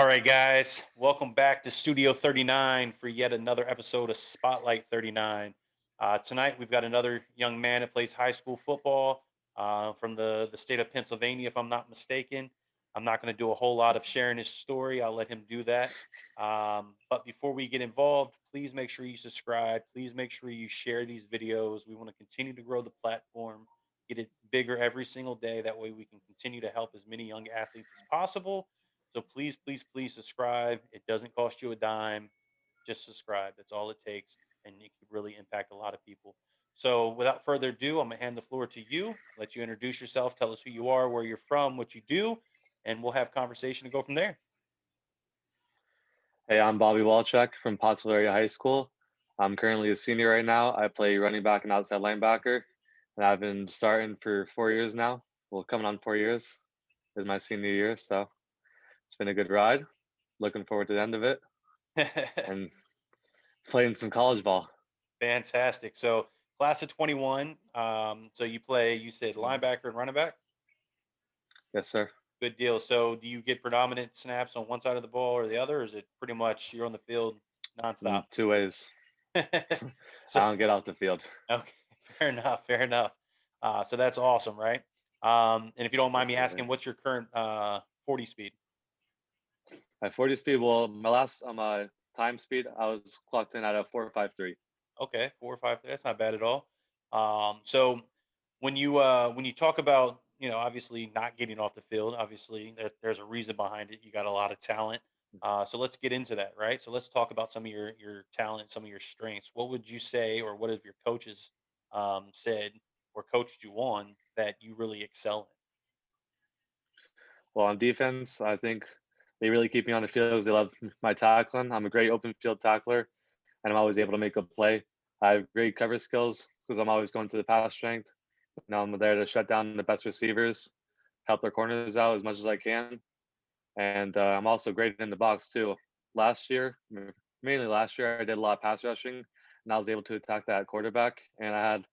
right, guys. Welcome back to Studio 39 for yet another episode of Spotlight 39. Tonight, we've got another young man that plays high school football from the state of Pennsylvania, if I'm not mistaken. I'm not going to do a whole lot of sharing his story. I'll let him do that. But before we get involved, please make sure you subscribe. Please make sure you share these videos. We want to continue to grow the platform, get it bigger every single day. That way, we can continue to help as many young athletes as possible. So please, please, please subscribe. It doesn't cost you a dime. Just subscribe. That's all it takes. And it could really impact a lot of people. So without further ado, I'm going to hand the floor to you. Let you introduce yourself. Tell us who you are, where you're from, what you do, and we'll have conversation to go from there. Hey, I'm Bobby Walchek from Pottsville Area High School. I'm currently a senior right now. I play running back and outside linebacker, and I've been starting for 4 years now. Well, coming on 4 years is my senior year, so it's been a good ride. Looking forward to the end of it and playing some college ball. Fantastic. So class of 21. So you play, you said Mhm. linebacker and running back. Yes, sir. Good deal. So do you get predominant snaps on one side of the ball or the other? Or is it pretty much you're on the field nonstop? Two ways. So I don't get off the field. okay, fair enough, fair enough. So that's awesome, right? And if you don't mind Yes, me asking, sir. what's your current 40 speed? My 40 speed, well, my last my time speed, I was clocked in at a 4.53. Okay, 4 or 5. That's not bad at all. So when you talk about obviously not getting off the field, obviously there's a reason behind it. You got a lot of talent. So let's get into that, right? So let's talk about some of your talent, some of your strengths. What would you say, or what have your coaches said or coached you on that you really excel in? Well, on defense, I think they really keep me on the field because they love my tackling. I'm a great open field tackler, and I'm always able to make a play. I have great cover skills because I'm always going to the pass strength. I'm there to shut down the best receivers, help their corners out as much as I can, and I'm also great in the box too. Last year, mainly last year, I did a lot of pass rushing, and I was able to attack that quarterback, and I had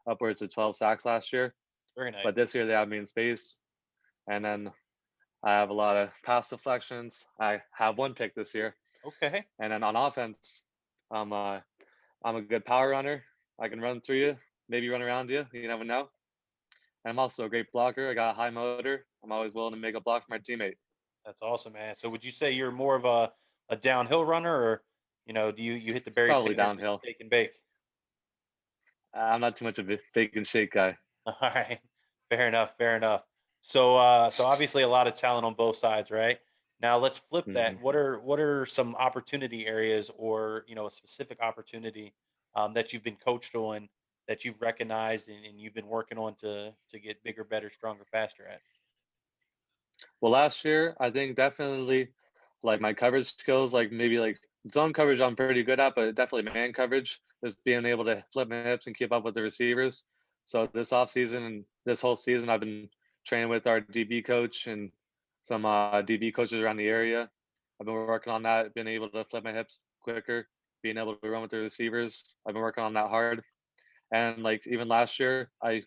upwards of 12 sacks last year. Very nice. But this year they have me in space, and then I have a lot of pass deflections. I have one pick this year, Okay. and then on offense, I'm uh, I'm a good power runner. I can run through you, maybe run around you. You never know. And I'm also a great blocker. I got a high motor. I'm always willing to make a block for my teammate. That's awesome, man. So would you say you're more of a downhill runner, or do you hit the Barry Probably Sanders with downhill. the shake and bake? I'm not too much of a bake and shake guy. All right. Fair enough, fair enough. So obviously a lot of talent on both sides, right? Now let's flip that. Mhm. What are some opportunity areas, or a specific opportunity that you've been coached on, that you've recognized, and you've been working on to get bigger, better, stronger, faster at? Well, last year I think definitely like my coverage skills, like maybe like zone coverage, I'm pretty good at, but definitely man coverage, just being able to flip my hips and keep up with the receivers. So this off season and this whole season, I've been training with our DB coach and some DB coaches around the area. I've been working on that, being able to flip my hips quicker, being able to run with the receivers. I've been working on that hard. And like even last year, I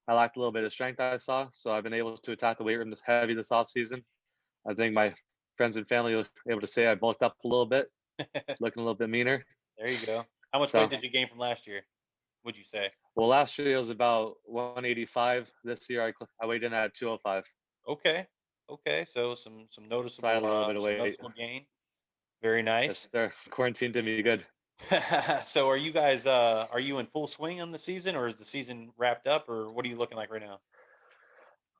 lacked a little bit of strength I saw, so I've been able to attack the weight room this heavy this off season. I think my friends and family were able to say I bulked up a little bit, looking a little bit meaner. There you go. How much weight So, did you gain from last year, would you say? well, last year it was about 185. This year I weighed in at 205. Okay. Okay. So some So I had noticeable a little bit of some weight. noticeable gain. Very Yes, nice. sir. Quarantine did me good. So are you guys are you in full swing on the season, or is the season wrapped up, or what are you looking like right now?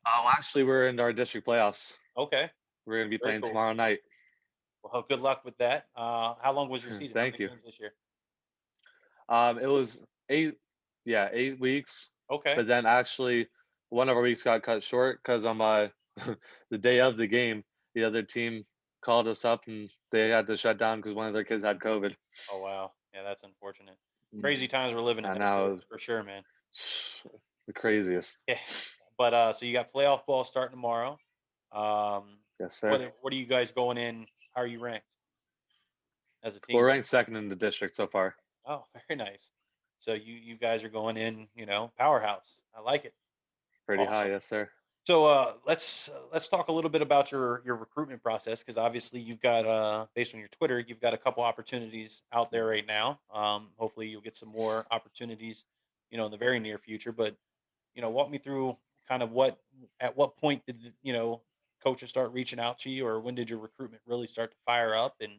Oh, actually, we're in our district playoffs. Okay. We're going to be Very playing cool. tomorrow night. Well, good luck with that. How long was your season? How Thank many you. games this year? It was yeah, 8 weeks. Okay. But then actually, one of our weeks got cut short because on my the day of the game, the other team called us up and they had to shut down because one of their kids had COVID. Oh wow. Yeah, that's unfortunate. Crazy Mhm. times we're living in. And That's now for sure, man. the craziest. Yeah. But so you got playoff ball starting tomorrow. Um, Yes, what sir. what are you guys going in? How are you ranked as a We're team? ranked second in the district so far. Oh, very nice. So you guys are going in, powerhouse. I like it. Pretty high, Awesome. yes, sir. So let's talk a little bit about your recruitment process, because obviously you've got based on your Twitter, you've got a couple opportunities out there right now. Hopefully you'll get some more opportunities, in the very near future. But walk me through kind of at what point did coaches start reaching out to you, or when did your recruitment really start to fire up, and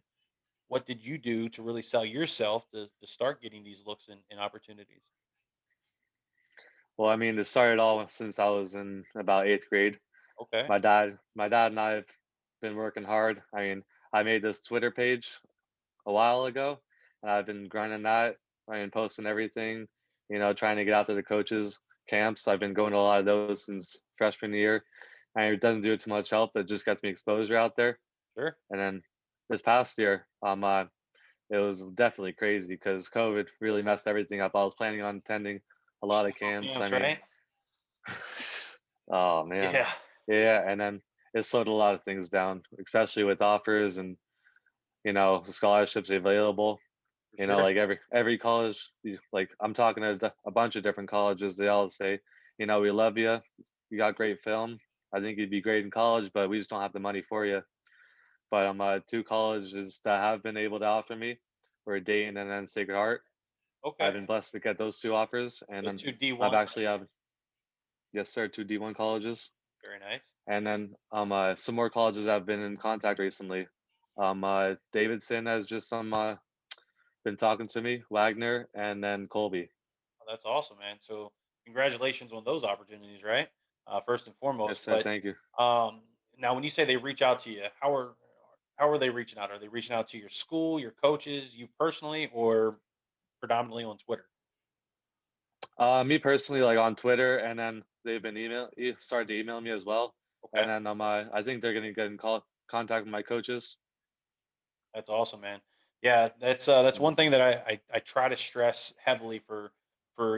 what did you do to really sell yourself to start getting these looks and opportunities? Well, I mean, it started all since I was in about 8th grade. Okay, My dad and I have been working hard. I mean, I made this Twitter page a while ago, and I've been grinding that. I mean, posting everything, trying to get out to the coaches' camps. I've been going to a lot of those since freshman year. And it doesn't do too much help. It just gets me exposure out there. sure. And then this past year, it was definitely crazy because COVID really messed everything up. I was planning on attending a lot of Still camps. I camps, mean, right? oh man, Yeah, yeah. And then it slowed a lot of things down, especially with offers and the scholarships available. for sure. Like every college, like I'm talking to a bunch of different colleges. They all say, we love you. You got great film. I think you'd be great in college, but we just don't have the money for you. But two colleges that have been able to offer me were Dayton and then Sacred Heart. I've Okay, been blessed to get those two offers, and so then two D I've one, actually have yes sir, two D1 colleges, very nice. and then some more colleges I've been in contact recently. Davidson has just been talking to me, Wagner, and then Colby. Oh, that's awesome, man. So congratulations on those opportunities, right? First and Yes foremost. sir, But thank you. now, when you say they reach out to you, how are they reaching out? Are they reaching out to your school, your coaches, you personally, or predominantly on Twitter? Me personally, like on Twitter, and then they've been started to email me as well, and Okay. then I think they're gonna get in contact with my coaches. That's awesome, man. Yeah, that's Mm. one thing that I try to stress heavily for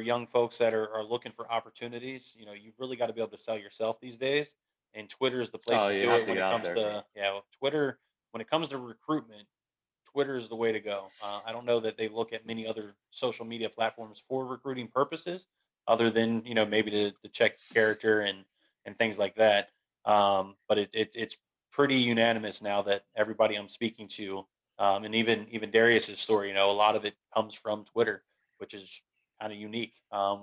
young folks that are looking for opportunities. You've really got to be able to sell yourself these days, and Twitter is the place Oh, to you do have it to when get it out comes there. to Twitter when it comes to recruitment. Twitter is the way to go. I don't know that they look at many other social media platforms for recruiting purposes, other than maybe to check character and things like that. But it's pretty unanimous now that everybody I'm speaking to, and even Darius's story, a lot of it comes from Twitter, which is kind of unique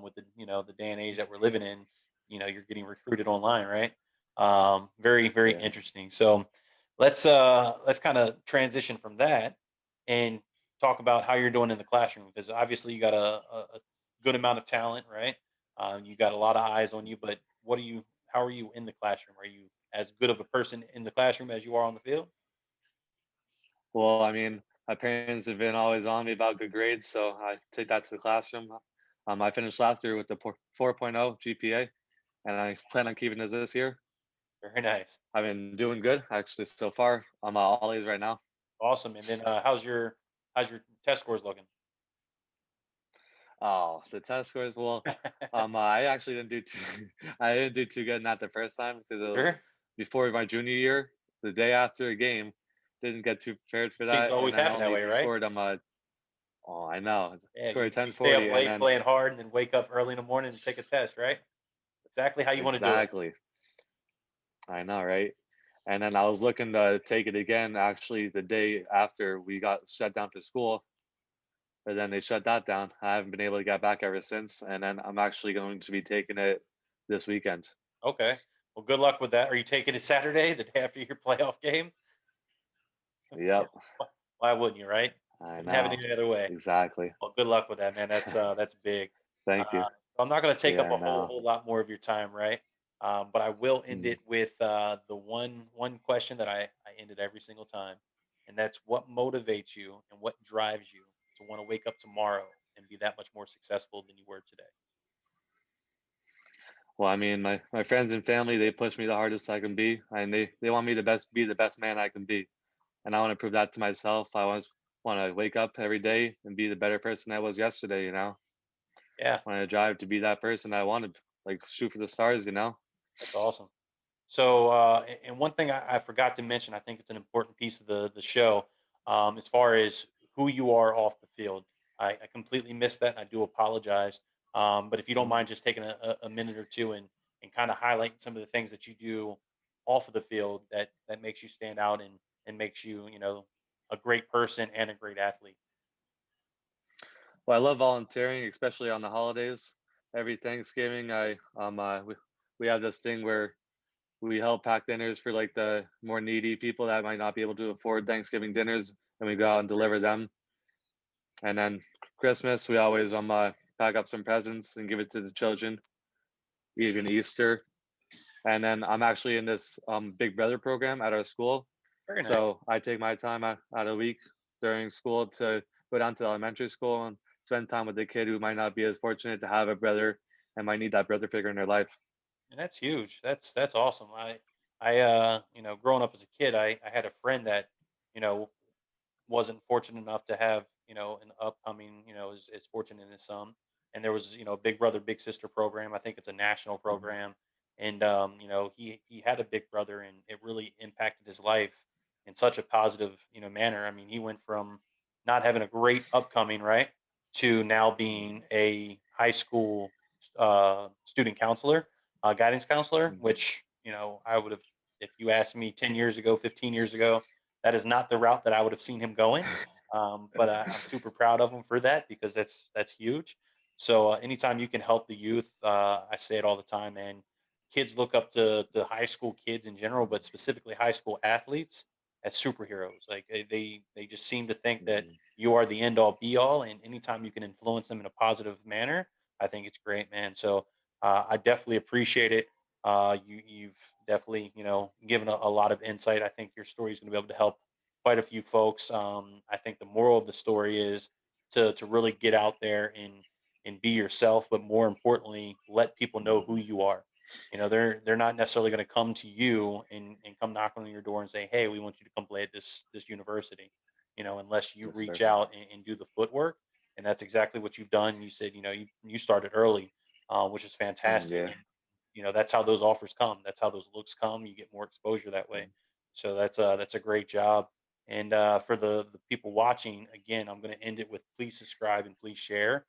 with the day and age that we're living in. You're getting recruited online, right? Very very Yeah. interesting. So let's kind of transition from that and talk about how you're doing in the classroom, because obviously you got a good amount of talent, right? You got a lot of eyes on you, but how are you in the classroom? Are you as good of a person in the classroom as you are on the field? Well, I mean, my parents have been always on me about good grades, so I take that to the classroom. I finished last year with the 4.0 GPA, and I plan on keeping this year. Very nice. I've been doing good actually so far. I'm all A's right now. Awesome. And then how's your test scores looking? Oh, the test scores. Well, I actually didn't do I didn't do too good in that the first time because it was Sure. before my junior year. The day after a game, didn't get too prepared for Seems to that, and always then happen that only way, right? scored. Oh, I know, Yeah, scored a you stay up 1040, and late then playing hard and then wake up early in the morning and take a test, right? Exactly how you want to do it. exactly. I know, right? And then I was looking to take it again actually the day after we got shut down for school, but then they shut that down. I haven't been able to get back ever since, and then I'm actually going to be taking it this weekend. Okay. Well, good luck with that. Are you taking it Saturday, the day after your playoff game? Yeah. Yep, Why wouldn't you, right? I Wouldn't have it know. any other way. Exactly. Well, good luck with that, man. That's big. Thank you. Uh, so I'm not going to take Yeah, up I a whole know. whole lot more of your time, right? But I will end Mm. it with the one question that I ended every single time, and that's what motivates you and what drives you to want to wake up tomorrow and be that much more successful than you were today. Well, I mean, my friends and family, they push me the hardest I can be, and they want me to be the best man I can be, and I want to prove that to myself. I want to wake up every day and be the better person I was yesterday. Yeah, Want to drive to be that person I wanted, like shoot for the stars. that's awesome. So, and one thing I forgot to mention, I think it's an important piece of the show, as far as who you are off the field. I completely missed that, and I do apologize. But if you don't mind just taking a minute or two and and kind of highlight some of the things that you do off of the field that makes you stand out and makes you, a great person and a great athlete. Well, I love volunteering, especially on the holidays. Every Thanksgiving, we have this thing where we help pack dinners for like the more needy people that might not be able to afford Thanksgiving dinners, and we go out and deliver them. And then Christmas, we always pack up some presents and give it to the children. Even Easter, and then I'm actually in this Big Brother program at our school. Very nice. So I take my time out of the week during school to go down to elementary school and spend time with a kid who might not be as fortunate to have a brother and might need that brother figure in their life. And that's huge. That's awesome. Growing up as a kid, I had a friend that, you know, wasn't fortunate enough to have, an upcoming, is fortunate as some. And there was, a big brother, big sister program. I think it's a national Mhm. program. And he had a big brother and it really impacted his life in such a positive, manner. I mean, he went from not having a great upcoming, right, to now being a high school student counselor, guidance counselor, Mhm. which, I would have, if you asked me 10 years ago, 15 years ago, that is not the route that I would have seen him going. But I'm super proud of him for that because that's huge. So anytime you can help the youth, I say it all the time, man. Kids look up to the high school kids in general, but specifically high school athletes as superheroes. Like they just seem to think that Mhm. you are the end all be all, and anytime you can influence them in a positive manner, I think it's great, man. So I definitely appreciate it. You've definitely given a lot of insight. I think your story is going to be able to help quite a few folks. I think the moral of the story is to really get out there and be yourself, but more importantly, let people know who you are. They're not necessarily going to come to you and come knocking on your door and say, "Hey, we want you to come play at this university." Unless you Yes, sir. reach out and do the footwork, and that's exactly what you've done. You said you started early, which is fantastic, Yeah. and that's how those offers come. That's how those looks come. You get more exposure that way. Mhm. So that's a great job. And for the people watching, again, I'm going to end it with please subscribe and please share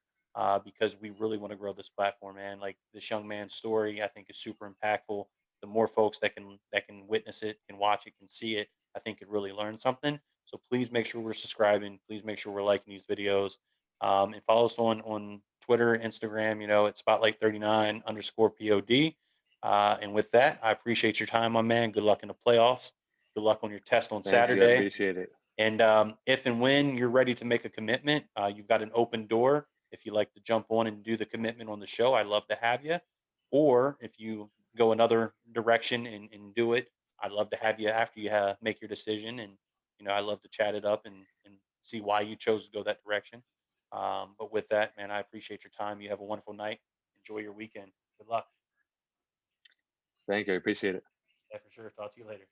because we really want to grow this platform, man. Like this young man's story, I think is super impactful. The more folks that can witness it, can watch it, can see it, I think could really learn something. So please make sure we're subscribing. Please make sure we're liking these videos. And follow us on Twitter, Instagram. It's Spotlight39 underscore POD. And with that, I appreciate your time, my man. Good luck in the playoffs. Good luck on your test on Thank you. I Saturday. appreciate it. And if and when you're ready to make a commitment, you've got an open door. If you like to jump on and do the commitment on the show, I'd love to have you. Or if you go another direction and do it, I'd love to have you after you make your decision. And I'd love to chat it up and see why you chose to go that direction. But with that, man, I appreciate your time. You have a wonderful night. Enjoy your weekend. Good luck. Thank you. I appreciate it. Yeah, for sure. Talk to you later.